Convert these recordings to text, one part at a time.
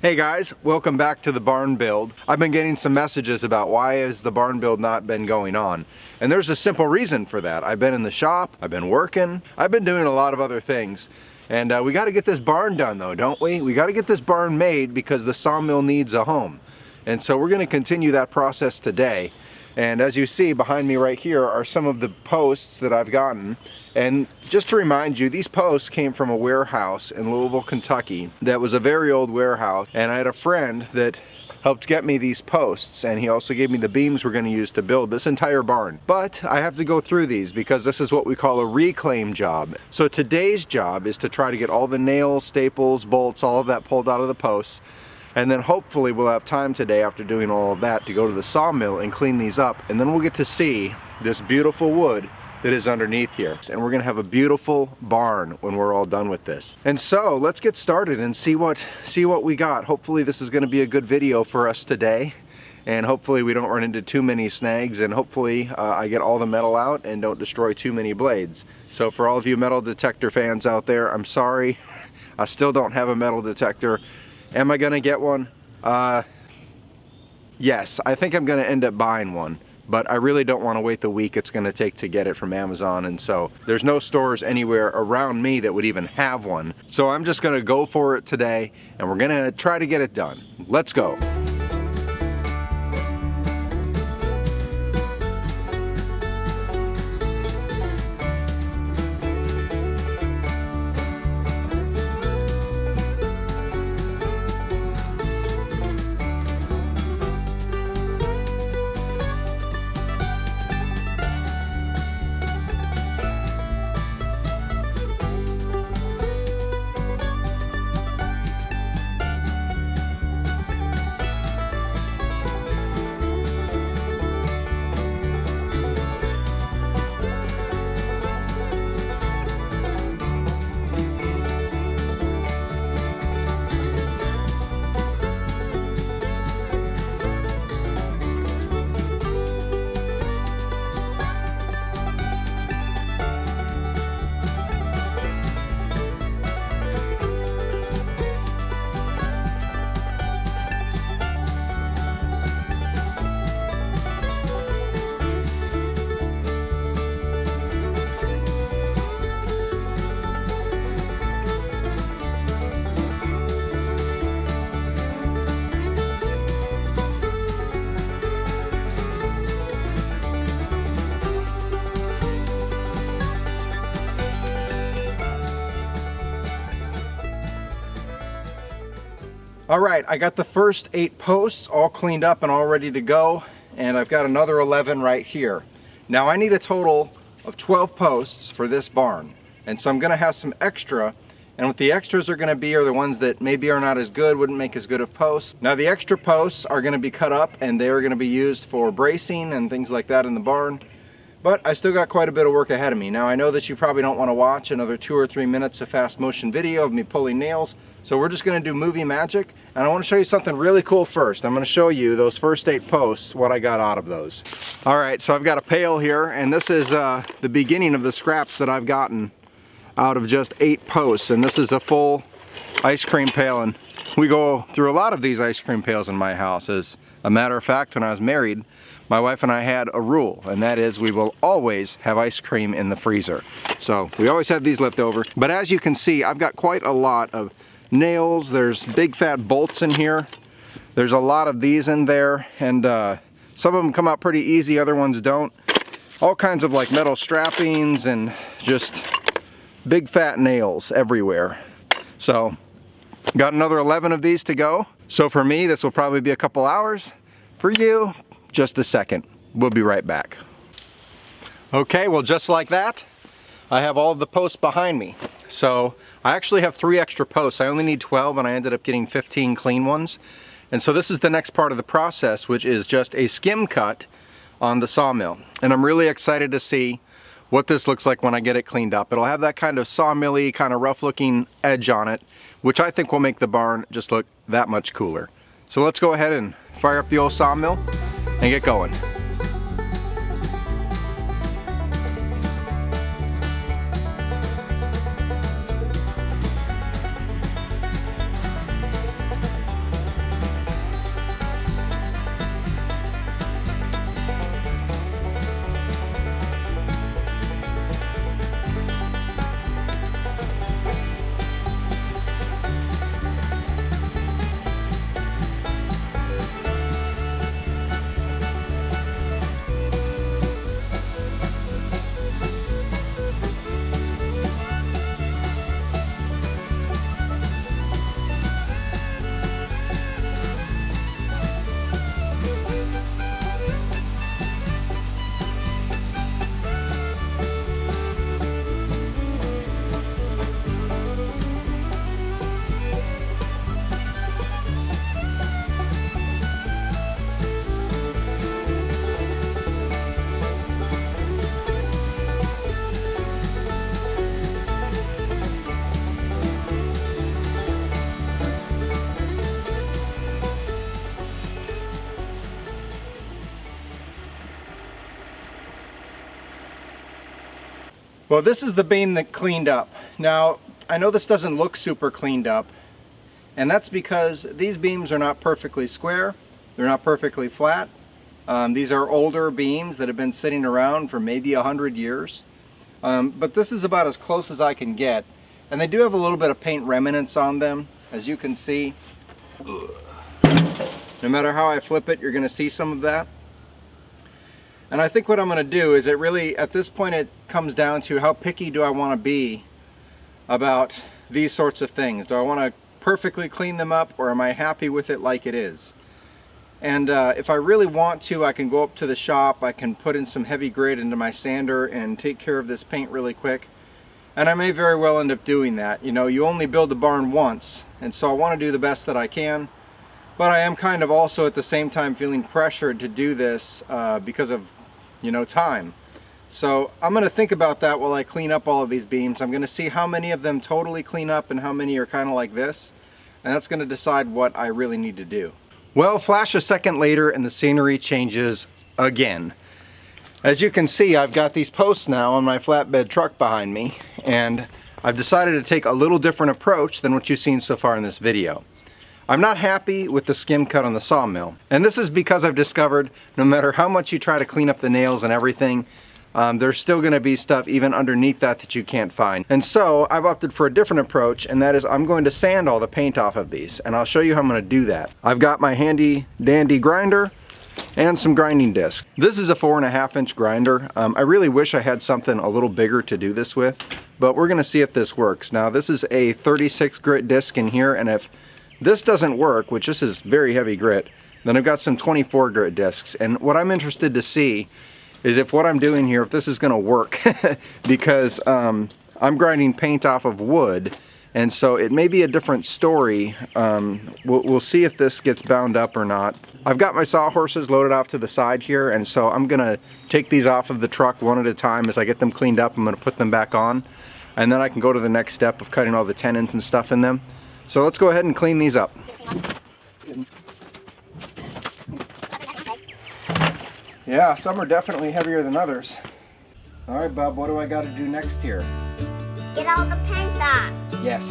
Hey guys, welcome back to the barn build. I've been getting some messages about why has the barn build not been going on. And there's a simple reason for that. I've been in the shop, I've been working, I've been doing a lot of other things. And we gotta get this barn done though, don't we? We gotta get this barn made because the sawmill needs a home. And so we're gonna continue that process today. And as you see behind me right here are some of the posts that I've gotten. And just to remind you, these posts came from a warehouse in Louisville, Kentucky that was a very old warehouse, and I had a friend that helped get me these posts, and he also gave me the beams we're going to use to build this entire barn. But I have to go through these because this is what we call a reclaim job. So today's job is to try to get all the nails, staples, bolts, all of that pulled out of the posts, and then hopefully we'll have time today after doing all of that to go to the sawmill and clean these up, and then we'll get to see this beautiful wood that is underneath here. And we're gonna have a beautiful barn when we're all done with this. And so let's get started and see what we got. Hopefully this is gonna be a good video for us today. And hopefully we don't run into too many snags, and hopefully I get all the metal out and don't destroy too many blades. So for all of you metal detector fans out there, I'm sorry. I still don't have a metal detector. Am I gonna get one? Yes, I think I'm gonna end up buying one. But I really don't want to wait the week it's going to take to get it from Amazon, and so there's no stores anywhere around me that would even have one. So I'm just going to go for it today, and we're going to try to get it done. Let's go. All right, I got the first 8 posts all cleaned up and all ready to go, and I've got another 11 right here. Now I need a total of 12 posts for this barn, and so I'm gonna have some extra, and what the extras are gonna be are the ones that maybe are not as good, wouldn't make as good of posts. Now the extra posts are gonna be cut up and they are gonna be used for bracing and things like that in the barn. But I still got quite a bit of work ahead of me. Now I know that you probably don't want to watch another 2 or 3 minutes of fast motion video of me pulling nails, so we're just going to do movie magic, and I want to show you something really cool first. I'm going to show you those first 8 posts, what I got out of those. Alright, so I've got a pail here, and this is the beginning of the scraps that I've gotten out of just 8 posts, and this is a full ice cream pail, and we go through a lot of these ice cream pails in my house. As a matter of fact, when I was married, my wife and I had a rule, and that is we will always have ice cream in the freezer. So we always have these left over. But as you can see, I've got quite a lot of nails. There's big fat bolts in here. There's a lot of these in there, and some of them come out pretty easy, other ones don't. All kinds of like metal strappings and just big fat nails everywhere. So got another 11 of these to go. So for me, this will probably be a couple hours. For you, just a second. We'll be right back. Okay, well just like that, I have all of the posts behind me. So I actually have 3 extra posts. I only need 12 and I ended up getting 15 clean ones. And so this is the next part of the process, which is just a skim cut on the sawmill. And I'm really excited to see what this looks like when I get it cleaned up. It'll have that kind of sawmilly, kind of rough looking edge on it, which I think will make the barn just look that much cooler. So let's go ahead and fire up the old sawmill and get going. Well, this is the beam that cleaned up. Now, I know this doesn't look super cleaned up, and that's because these beams are not perfectly square. They're not perfectly flat. These are older beams that have been sitting around for maybe 100 years. But this is about as close as I can get. And they do have a little bit of paint remnants on them, as you can see. No matter how I flip it, you're going to see some of that. And I think what I'm going to do is, at this point, it comes down to how picky do I want to be about these sorts of things. Do I want to perfectly clean them up, or am I happy with it like it is? And if I really want to, I can go up to the shop, I can put in some heavy grit into my sander and take care of this paint really quick. And I may very well end up doing that. You know, you only build a barn once, and so I want to do the best that I can. But I am kind of also at the same time feeling pressured to do this because of, you know, time. So I'm going to think about that while I clean up all of these beams. I'm going to see how many of them totally clean up and how many are kind of like this. And that's going to decide what I really need to do. Well, flash a second later and the scenery changes again. As you can see, I've got these posts now on my flatbed truck behind me, and I've decided to take a little different approach than what you've seen so far in this video. I'm not happy with the skim cut on the sawmill, and this is because I've discovered no matter how much you try to clean up the nails and everything, there's still going to be stuff even underneath that you can't find. And so I've opted for a different approach, and that is I'm going to sand all the paint off of these, and I'll show you how I'm going to do that. I've got my handy dandy grinder and some grinding discs. This is a 4.5-inch grinder. I really wish I had something a little bigger to do this with, but we're going to see if this works. Now, this is a 36 grit disc in here, and if this doesn't work, which this is very heavy grit, then I've got some 24 grit discs. And what I'm interested to see is if what I'm doing here, if this is going to work, because I'm grinding paint off of wood, and so it may be a different story. We'll see if this gets bound up or not. I've got my sawhorses loaded off to the side here, and so I'm going to take these off of the truck one at a time. As I get them cleaned up, I'm going to put them back on, and then I can go to the next step of cutting all the tenons and stuff in them. So let's go ahead and clean these up. Yeah, some are definitely heavier than others. All right, Bub, what do I got to do next here? Get all the paint off. Yes.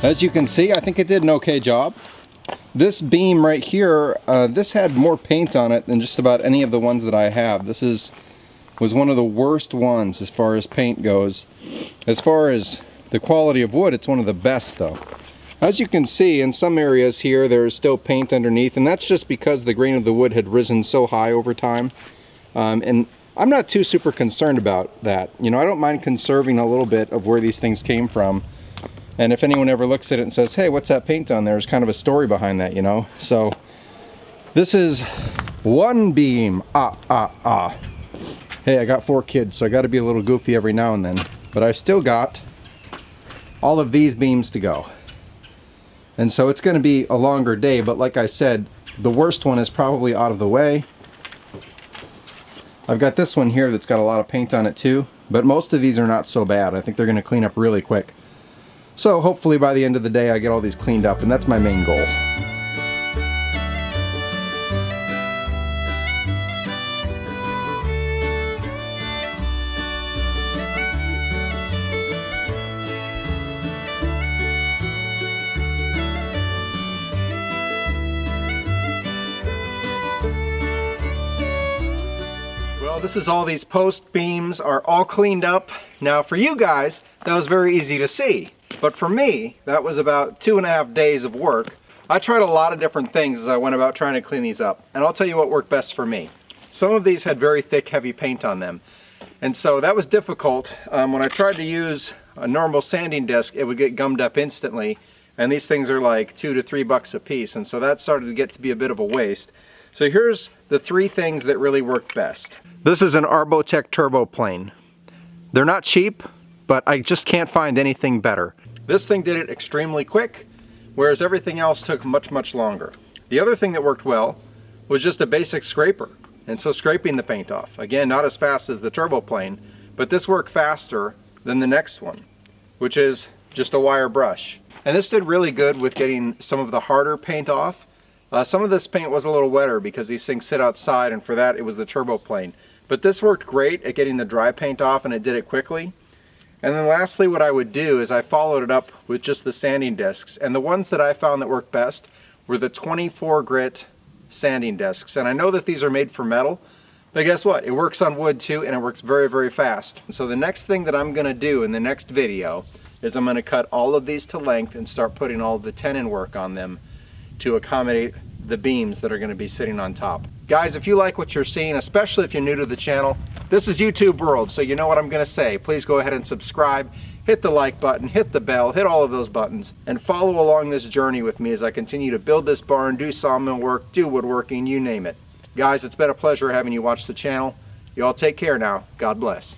As you can see, I think it did an okay job. This beam right here, this had more paint on it than just about any of the ones that I have. This was one of the worst ones as far as paint goes. As far as the quality of wood, it's one of the best though. As you can see, in some areas here, there's still paint underneath, and that's just because the grain of the wood had risen so high over time. And I'm not too super concerned about that. You know, I don't mind conserving a little bit of where these things came from. And if anyone ever looks at it and says, hey, what's that paint on there? There's kind of a story behind that, you know? So this is one beam. Hey, I got 4 kids, so I got to be a little goofy every now and then. But I've still got all of these beams to go. And so it's going to be a longer day, but like I said, the worst one is probably out of the way. I've got this one here that's got a lot of paint on it too, but most of these are not so bad. I think they're going to clean up really quick. So hopefully by the end of the day I get all these cleaned up, and that's my main goal. Well, this is all these post beams are all cleaned up. Now for you guys, that was very easy to see. But for me, that was about 2.5 days of work. I tried a lot of different things as I went about trying to clean these up, and I'll tell you what worked best for me. Some of these had very thick, heavy paint on them, and so that was difficult. When I tried to use a normal sanding disc, it would get gummed up instantly, and these things are like $2 to $3 a piece, and so that started to get to be a bit of a waste. So here's the 3 things that really worked best. This is an Arbotech turbo plane. They're not cheap, but I just can't find anything better. This thing did it extremely quick, whereas everything else took much, much longer. The other thing that worked well was just a basic scraper, and so scraping the paint off. Again, not as fast as the turbo plane, but this worked faster than the next one, which is just a wire brush. And this did really good with getting some of the harder paint off. Some of this paint was a little wetter because these things sit outside, and for that it was the turbo plane. But this worked great at getting the dry paint off, and it did it quickly. And then lastly, what I would do is I followed it up with just the sanding discs. And the ones that I found that worked best were the 24 grit sanding discs. And I know that these are made for metal, but guess what? It works on wood too, and it works very, very fast. So the next thing that I'm gonna do in the next video is I'm gonna cut all of these to length and start putting all the tenon work on them to accommodate the beams that are going to be sitting on top. Guys, if you like what you're seeing, especially if you're new to the channel, this is YouTube world, so you know what I'm going to say. Please go ahead and subscribe, hit the like button, hit the bell, hit all of those buttons, and follow along this journey with me as I continue to build this barn, do sawmill work, do woodworking, you name it. Guys, it's been a pleasure having you watch the channel. You all take care now. God bless.